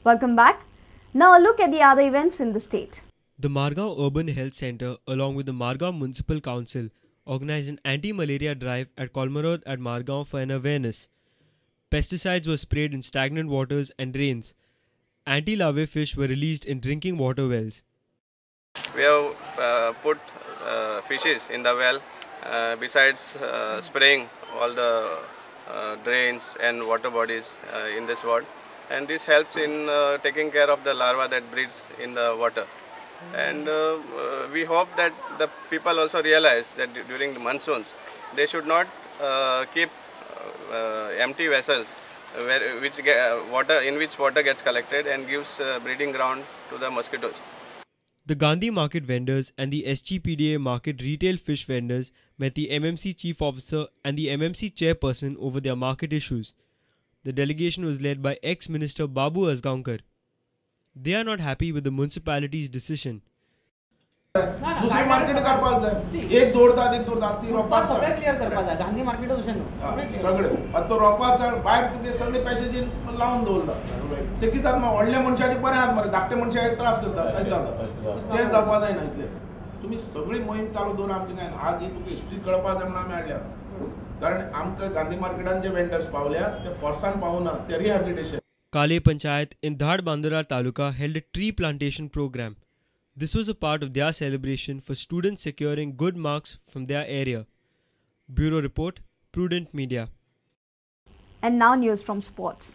Welcome back. Now a look at the other events in the state. The Margao Urban Health Centre, along with the Margao Municipal Council, organized an anti-malaria drive at Kolmarod at Margao for an awareness. Pesticides were sprayed in stagnant waters and drains. Anti-larvae fish were released in drinking water wells. We have put fishes in the well besides spraying all the drains and water bodies in this ward, and this helps in taking care of the larva that breeds in the water. And we hope that the people also realize that during the monsoons they should not keep empty vessels in which water gets collected and gives breeding ground to the mosquitoes. The Gandhi market vendors and the SGPDA market retail fish vendors met the MMC chief officer and the MMC chairperson over their market issues. The delegation was led by ex-minister Babu Asgaonkar. They are not happy with the municipality's decision. दुसरी market करपाक जाय एक दोडतात ती रोपात सगळे clear करपाक जाय Gandhi market अशें न्हू सगळे आता तो रोपात भायर तुगे सगळे पैसे दिन लावून दवरता ते कित्याक व्हडले मनशाचे बरें आहात मरे धाकटे मनशाक त्रास करतात अशें जाता तें जावपा जायना इतलें तुमी सगळी मोहीम चालू दवरा आमची काय आज ही तुका हिस्ट्री कळपा जाय म्हणून आमी हाडल्या कारण आमकां गांधी मार्केटान जे वेंडर्स पावल्या ते फोर्सान पावना ते rehabilitation. Kale Panchayat in Dhad Bandura Taluka held a tree plantation program. This was a part of their celebration for students securing good marks from their area. Bureau Report, Prudent Media. And now news from sports.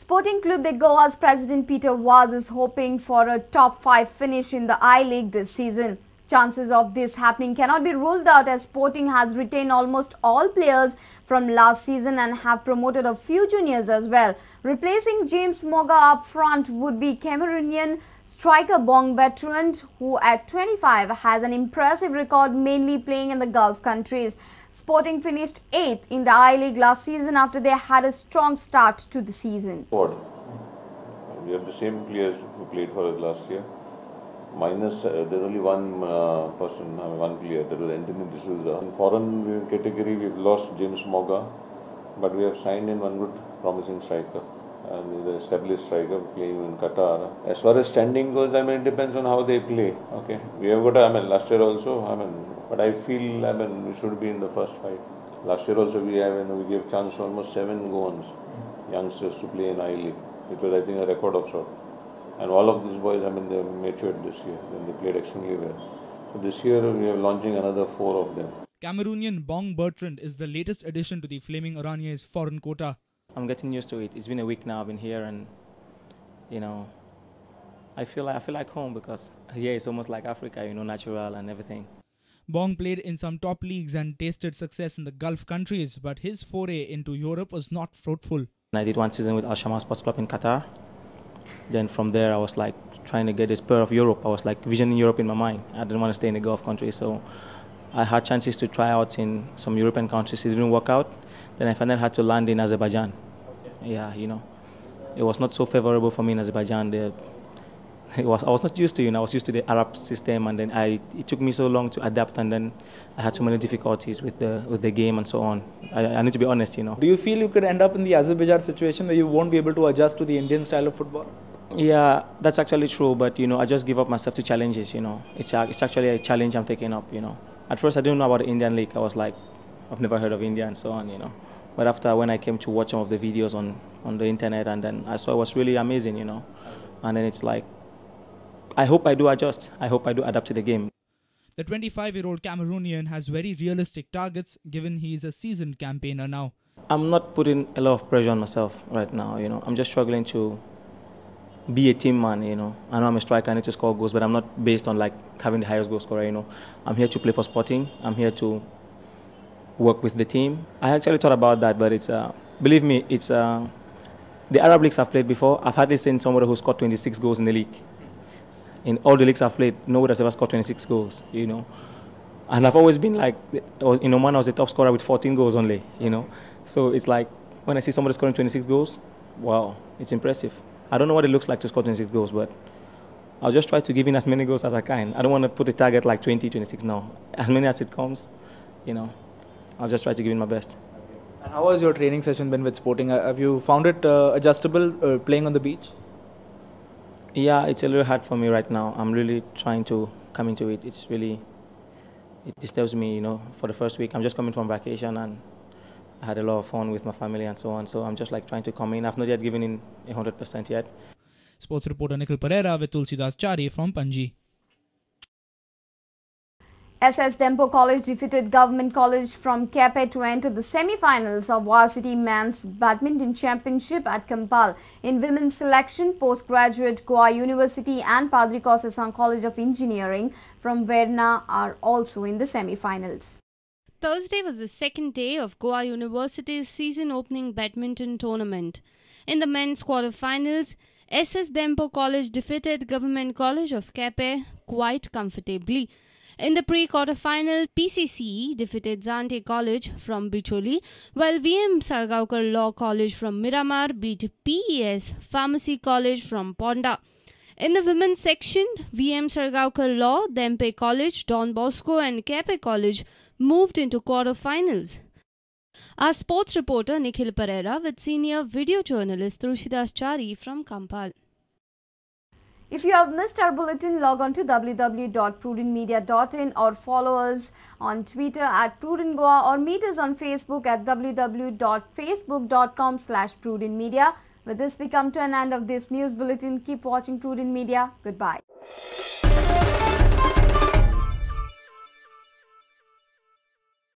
Sporting Clube De Goa's president Peter Vaz is hoping for a top 5 finish in the I-League this season. Chances of this happening cannot be ruled out as Sporting has retained almost all players from last season and have promoted a few juniors as well. Replacing James Moga up front would be Cameroonian striker Bong Bertrand, who at 25 has an impressive record mainly playing in the Gulf countries. Sporting finished 8th in the I-League last season after they had a strong start to the season. We have the same players who played for us last year. Minus, there's only one one player, that was Anthony D'Souza. In foreign category, we've lost James Moga, but we have signed in one good promising striker. And he's an established striker playing in Qatar. As far as standing goes, it depends on how they play. Okay, we have got, last year also, but I feel, we should be in the first 5. Last year also, we gave chance to almost 7 goons, youngsters to play in I-League. It was, I think, a record of sort. And all of these boys, they matured this year and they played extremely well. So this year we are launching another 4 of them. Cameroonian Bong Bertrand is the latest addition to the Flaming Oranje's foreign quota. I'm getting used to it. It's been a week now I've been here and, I feel like home because here it's almost like Africa, natural and everything. Bong played in some top leagues and tasted success in the Gulf countries, but his foray into Europe was not fruitful. I did one season with Al Shama Sports Club in Qatar. Then from there I was like trying to get a spur of Europe. I was like visioning Europe in my mind. I didn't want to stay in the Gulf countries, so I had chances to try out in some European countries. It didn't work out. Then I finally had to land in Azerbaijan. Okay. Yeah, it was not so favorable for me in Azerbaijan. I was not used to, I was used to the Arab system, and then it took me so long to adapt, and then I had so many difficulties with the game and so on. I need to be honest, Do you feel you could end up in the Azerbaijan situation where you won't be able to adjust to the Indian style of football? Yeah, that's actually true, but I just give up myself to challenges, It's actually a challenge I'm taking up, At first I didn't know about the Indian league. I was like, I've never heard of India and so on, But after when I came to watch some of the videos on the internet, and then I saw it was really amazing, And then it's like, I hope I do adjust. I hope I do adapt to the game. The 25-year-old Cameroonian has very realistic targets given he is a seasoned campaigner now. I'm not putting a lot of pressure on myself right now, I'm just struggling to be a team man, I know I'm a striker, I need to score goals, but I'm not based on like having the highest goal scorer, I'm here to play for Sporting. I'm here to work with the team. I actually thought about that, but it's, believe me, it's the Arab leagues I've played before. I've hardly seen somebody who scored 26 goals in the league. In all the leagues I've played, nobody has ever scored 26 goals, And I've always been like, in Oman I was the top scorer with 14 goals only, So it's like, when I see somebody scoring 26 goals, wow, it's impressive. I don't know what it looks like to score 26 goals, but I'll just try to give in as many goals as I can. I don't want to put a target like 20, 26, no. As many as it comes, I'll just try to give it my best. And how has your training session been with Sporting? Have you found it adjustable playing on the beach? Yeah, it's a little hard for me right now. I'm really trying to come into it. It disturbs me, for the first week. I'm just coming from vacation and I had a lot of fun with my family and so on. So I'm just like trying to come in. I've not yet given in 100% yet. Sports reporter Nikhil Pereira with Tulsidas Chari from Panji. SS Dempo College defeated Government College from Kepe to enter the semi-finals of Varsity Men's Badminton Championship at Kampal. In women's selection, postgraduate Goa University and Padri Kosasang College of Engineering from Verna are also in the semi-finals. Thursday was the second day of Goa University's season-opening badminton tournament. In the men's quarter-finals, SS Dempo College defeated Government College of Kepe quite comfortably. In the pre-quarter-final, PCCE defeated Zante College from Bicholi, while VM Sargaukar Law College from Miramar beat PES Pharmacy College from Ponda. In the women's section, VM Sargaukar Law, Dempe College, Don Bosco and Kepe College moved into quarter-finals. Our sports reporter Nikhil Pereira with senior video journalist Tulsidas Chari from Kampal. If you have missed our bulletin, log on to www.prudentmedia.in or follow us on Twitter at Prudent Goa or meet us on Facebook at www.facebook.com/prudentmedia. With this, we come to an end of this news bulletin. Keep watching Prudent Media. Goodbye.